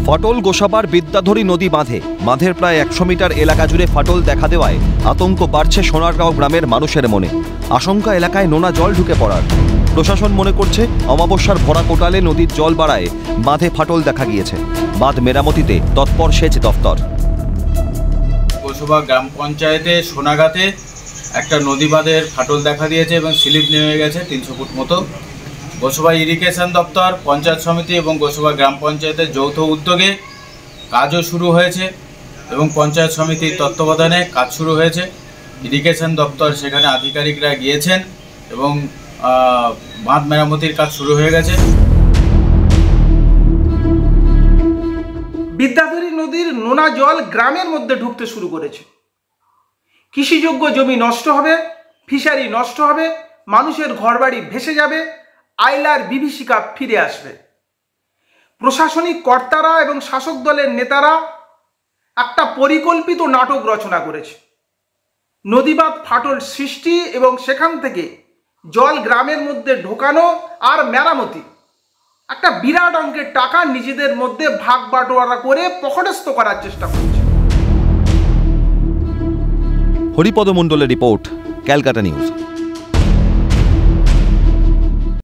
ফাটল গোসাবার বিদ্যাধরী নদী বাঁধের প্রায় 100 মিটার এলাকা জুড়ে ফাটল দেখা দেওয়ায় আতঙ্ক বাড়ছে সোনারগাঁও গ্রামের মানুষের মনে। আশঙ্কা এলাকায় নোনা জল ঢুকে পড়ার। প্রশাসন মনে করছে অমাবস্যার ভরা কোটালে নদীর জল বাড়ায় বাঁধে ফাটল দেখা গিয়েছে। বাঁধ মেরামতিতে তৎপর সেচ দফতর। গোসবা গ্রাম পঞ্চায়েতে সোনাগাতে একটা নদী বাঁধের ফাটল দেখা দিয়েছে এবং স্লিপ নেমে গেছে 300 ফুট মতো। গোসবা ইরিগেশন দপ্তর, পঞ্চায়েত সমিতি এবং গোসবা গ্রাম পঞ্চায়েতের যৌথ উদ্যোগে কাজও শুরু হয়েছে এবং পঞ্চায়েত সমিতির তত্ত্বাবধানে কাজ শুরু হয়েছে। ইরিগেশন দপ্তর সেখানে আধিকারিকরা গিয়েছেন এবং বাঁধ মেরামতির কাজ শুরু হয়ে গেছে। বিদ্যাধরী নদীর নোনা জল গ্রামের মধ্যে ঢুকতে শুরু করেছে। কৃষিযোগ্য জমি নষ্ট হবে, ফিশারি নষ্ট হবে, মানুষের ঘরবাড়ি ভেসে যাবে, আইলার বিভীষিকা ফিরে আসবে। প্রশাসনিক কর্তারা এবং শাসক দলের নেতারা একটা পরিকল্পিত নাটক রচনা করেছে। নদীবাঁধ ফাটল সৃষ্টি এবং সেখান থেকে জল গ্রামের মধ্যে ঢোকানো আর মেরামতি, একটা বিরাট অঙ্কের টাকা নিজেদের মধ্যে ভাগ বাটোয়ারা করে পকেটস্থ করার চেষ্টা করছে। হরিপদ মণ্ডলের রিপোর্ট, ক্যালকাটা নিউজ।